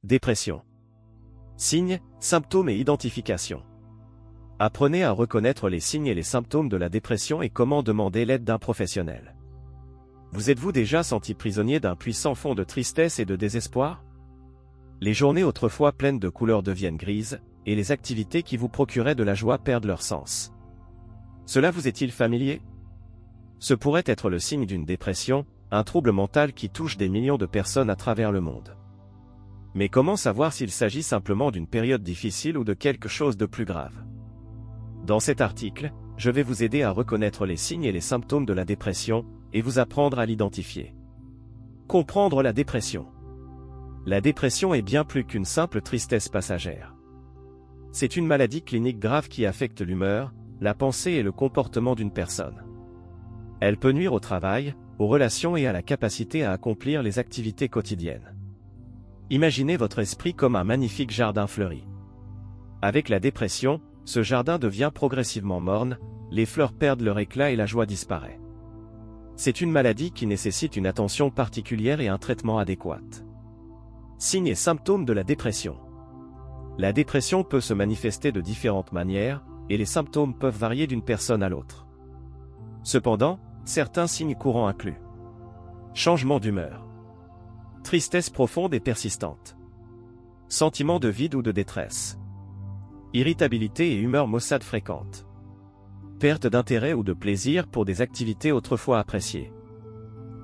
Dépression. Signes, symptômes et identification. Apprenez à reconnaître les signes et les symptômes de la dépression et comment demander l'aide d'un professionnel. Vous êtes-vous déjà senti prisonnier d'un puissant fond de tristesse et de désespoir? Les journées autrefois pleines de couleurs deviennent grises, et les activités qui vous procuraient de la joie perdent leur sens. Cela vous est-il familier? Ce pourrait être le signe d'une dépression, un trouble mental qui touche des millions de personnes à travers le monde. Mais comment savoir s'il s'agit simplement d'une période difficile ou de quelque chose de plus grave? Dans cet article, je vais vous aider à reconnaître les signes et les symptômes de la dépression, et vous apprendre à l'identifier. Comprendre la dépression. La dépression est bien plus qu'une simple tristesse passagère. C'est une maladie clinique grave qui affecte l'humeur, la pensée et le comportement d'une personne. Elle peut nuire au travail, aux relations et à la capacité à accomplir les activités quotidiennes. Imaginez votre esprit comme un magnifique jardin fleuri. Avec la dépression, ce jardin devient progressivement morne, les fleurs perdent leur éclat et la joie disparaît. C'est une maladie qui nécessite une attention particulière et un traitement adéquat. Signes et symptômes de la dépression. La dépression peut se manifester de différentes manières, et les symptômes peuvent varier d'une personne à l'autre. Cependant, certains signes courants incluent changement d'humeur, tristesse profonde et persistante, sentiment de vide ou de détresse, irritabilité et humeur maussade fréquente, perte d'intérêt ou de plaisir pour des activités autrefois appréciées,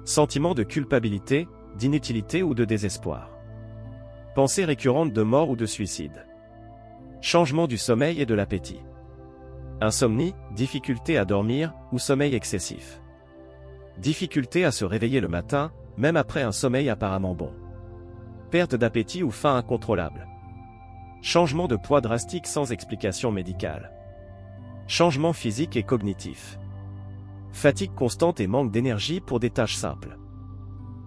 sentiment de culpabilité, d'inutilité ou de désespoir, pensée récurrente de mort ou de suicide, changement du sommeil et de l'appétit, insomnie, difficulté à dormir ou sommeil excessif, difficulté à se réveiller le matin, même après un sommeil apparemment bon, perte d'appétit ou faim incontrôlable, changement de poids drastique sans explication médicale, changement physique et cognitif, fatigue constante et manque d'énergie pour des tâches simples,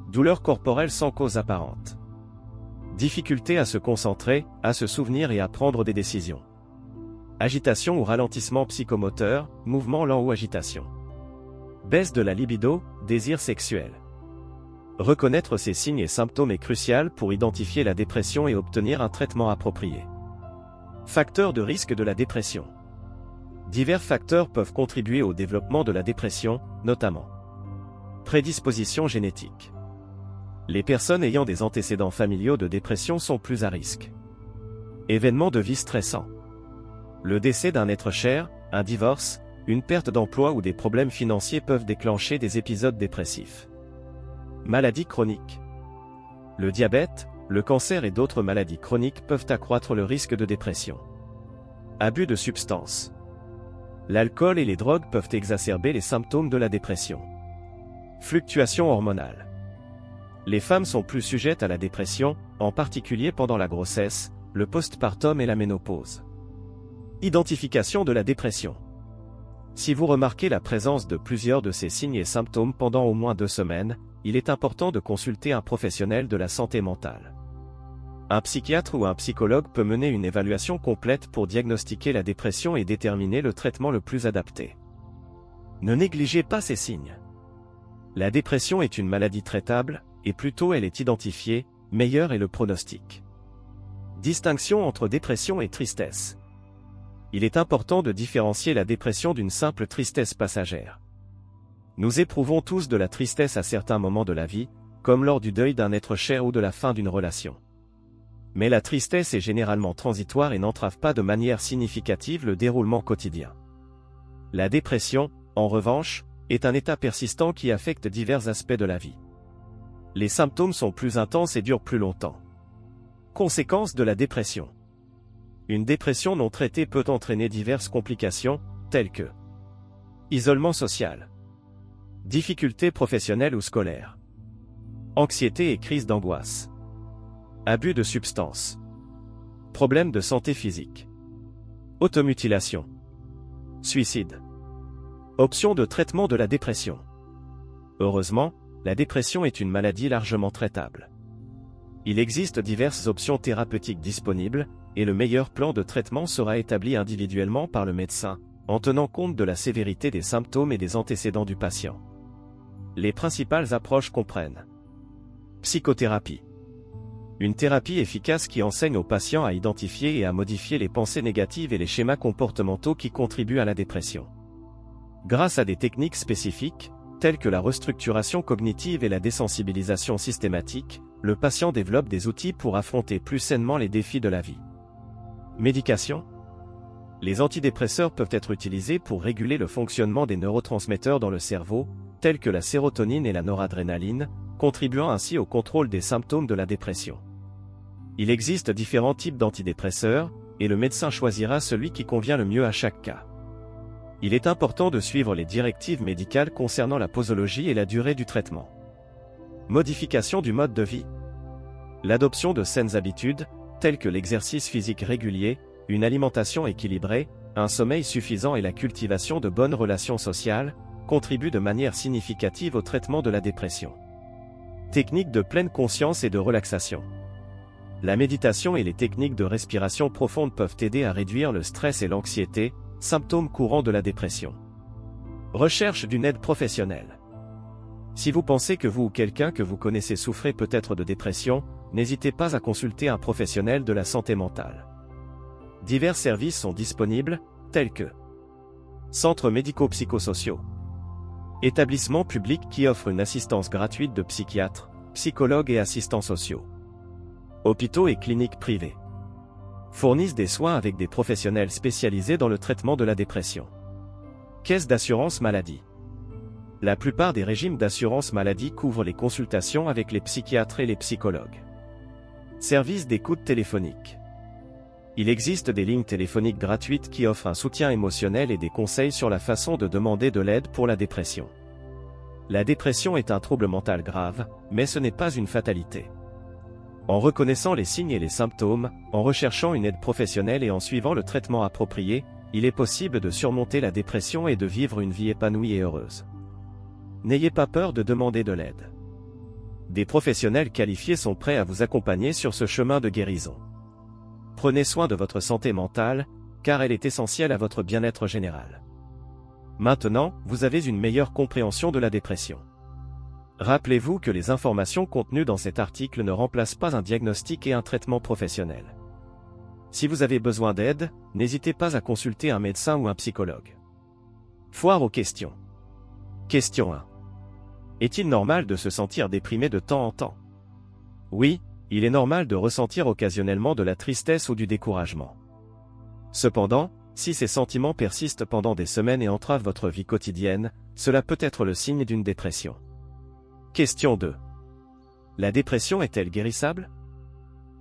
douleur corporelle sans cause apparente, difficulté à se concentrer, à se souvenir et à prendre des décisions, agitation ou ralentissement psychomoteur, mouvement lent ou agitation, baisse de la libido, désir sexuel. Reconnaître ces signes et symptômes est crucial pour identifier la dépression et obtenir un traitement approprié. Facteurs de risque de la dépression. Divers facteurs peuvent contribuer au développement de la dépression, notamment prédisposition génétique. Les personnes ayant des antécédents familiaux de dépression sont plus à risque. Événements de vie stressants. Le décès d'un être cher, un divorce, une perte d'emploi ou des problèmes financiers peuvent déclencher des épisodes dépressifs. Maladies chroniques. Le diabète, le cancer et d'autres maladies chroniques peuvent accroître le risque de dépression. Abus de substances. L'alcool et les drogues peuvent exacerber les symptômes de la dépression. Fluctuations hormonales. Les femmes sont plus sujettes à la dépression, en particulier pendant la grossesse, le postpartum et la ménopause. Identification de la dépression. Si vous remarquez la présence de plusieurs de ces signes et symptômes pendant au moins 2 semaines, il est important de consulter un professionnel de la santé mentale. Un psychiatre ou un psychologue peut mener une évaluation complète pour diagnostiquer la dépression et déterminer le traitement le plus adapté. Ne négligez pas ces signes. La dépression est une maladie traitable, et plus tôt elle est identifiée, meilleur est le pronostic. Distinction entre dépression et tristesse. Il est important de différencier la dépression d'une simple tristesse passagère. Nous éprouvons tous de la tristesse à certains moments de la vie, comme lors du deuil d'un être cher ou de la fin d'une relation. Mais la tristesse est généralement transitoire et n'entrave pas de manière significative le déroulement quotidien. La dépression, en revanche, est un état persistant qui affecte divers aspects de la vie. Les symptômes sont plus intenses et durent plus longtemps. Conséquences de la dépression. Une dépression non traitée peut entraîner diverses complications, telles que isolement social, difficultés professionnelles ou scolaires, anxiété et crise d'angoisse, abus de substances, problèmes de santé physique, automutilation, suicide. Options de traitement de la dépression. Heureusement, la dépression est une maladie largement traitable. Il existe diverses options thérapeutiques disponibles, et le meilleur plan de traitement sera établi individuellement par le médecin, en tenant compte de la sévérité des symptômes et des antécédents du patient. Les principales approches comprennent psychothérapie, Une thérapie efficace qui enseigne aux patients à identifier et à modifier les pensées négatives et les schémas comportementaux qui contribuent à la dépression. Grâce à des techniques spécifiques, telles que la restructuration cognitive et la désensibilisation systématique, le patient développe des outils pour affronter plus sainement les défis de la vie. Médication. Les antidépresseurs peuvent être utilisés pour réguler le fonctionnement des neurotransmetteurs dans le cerveau, tels que la sérotonine et la noradrénaline, contribuant ainsi au contrôle des symptômes de la dépression. Il existe différents types d'antidépresseurs, et le médecin choisira celui qui convient le mieux à chaque cas. Il est important de suivre les directives médicales concernant la posologie et la durée du traitement. Modification du mode de vie. L'adoption de saines habitudes, telles que l'exercice physique régulier, une alimentation équilibrée, un sommeil suffisant et la cultivation de bonnes relations sociales, contribuent de manière significative au traitement de la dépression. Techniques de pleine conscience et de relaxation. La méditation et les techniques de respiration profonde peuvent aider à réduire le stress et l'anxiété, symptômes courants de la dépression. Recherche d'une aide professionnelle. Si vous pensez que vous ou quelqu'un que vous connaissez souffrez peut-être de dépression, n'hésitez pas à consulter un professionnel de la santé mentale. Divers services sont disponibles, tels que centres médico-psychosociaux, établissements publics qui offrent une assistance gratuite de psychiatres, psychologues et assistants sociaux, hôpitaux et cliniques privées fournissent des soins avec des professionnels spécialisés dans le traitement de la dépression. Caisse d'assurance maladie. La plupart des régimes d'assurance maladie couvrent les consultations avec les psychiatres et les psychologues. Service d'écoute téléphonique. Il existe des lignes téléphoniques gratuites qui offrent un soutien émotionnel et des conseils sur la façon de demander de l'aide pour la dépression. La dépression est un trouble mental grave, mais ce n'est pas une fatalité. En reconnaissant les signes et les symptômes, en recherchant une aide professionnelle et en suivant le traitement approprié, il est possible de surmonter la dépression et de vivre une vie épanouie et heureuse. N'ayez pas peur de demander de l'aide. Des professionnels qualifiés sont prêts à vous accompagner sur ce chemin de guérison. Prenez soin de votre santé mentale, car elle est essentielle à votre bien-être général. Maintenant, vous avez une meilleure compréhension de la dépression. Rappelez-vous que les informations contenues dans cet article ne remplacent pas un diagnostic et un traitement professionnel. Si vous avez besoin d'aide, n'hésitez pas à consulter un médecin ou un psychologue. Foire aux questions. Question 1. Est-il normal de se sentir déprimé de temps en temps? Oui, il est normal de ressentir occasionnellement de la tristesse ou du découragement. Cependant, si ces sentiments persistent pendant des semaines et entravent votre vie quotidienne, cela peut être le signe d'une dépression. Question 2. La dépression est-elle guérissable?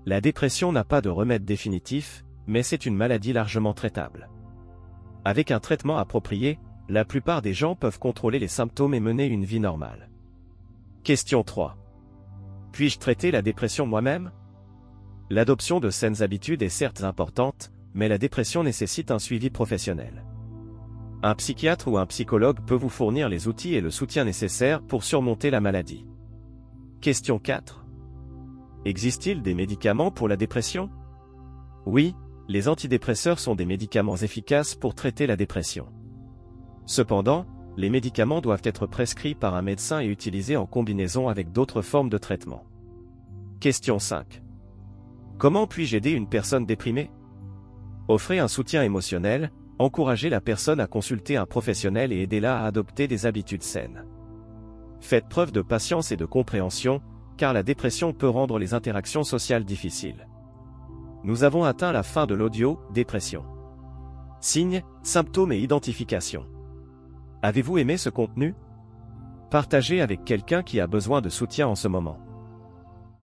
La dépression n'a pas de remède définitif, mais c'est une maladie largement traitable. Avec un traitement approprié, la plupart des gens peuvent contrôler les symptômes et mener une vie normale. Question 3. Puis-je traiter la dépression moi-même? L'adoption de saines habitudes est certes importante, mais la dépression nécessite un suivi professionnel. Un psychiatre ou un psychologue peut vous fournir les outils et le soutien nécessaires pour surmonter la maladie. Question 4. Existe-t-il des médicaments pour la dépression? Oui, les antidépresseurs sont des médicaments efficaces pour traiter la dépression. Cependant, les médicaments doivent être prescrits par un médecin et utilisés en combinaison avec d'autres formes de traitement. Question 5. Comment puis-je aider une personne déprimée? Offrez un soutien émotionnel, encouragez la personne à consulter un professionnel et aidez-la à adopter des habitudes saines. Faites preuve de patience et de compréhension, car la dépression peut rendre les interactions sociales difficiles. Nous avons atteint la fin de l'audio « Dépression ». Signes, symptômes et identification. Avez-vous aimé ce contenu? Partagez avec quelqu'un qui a besoin de soutien en ce moment.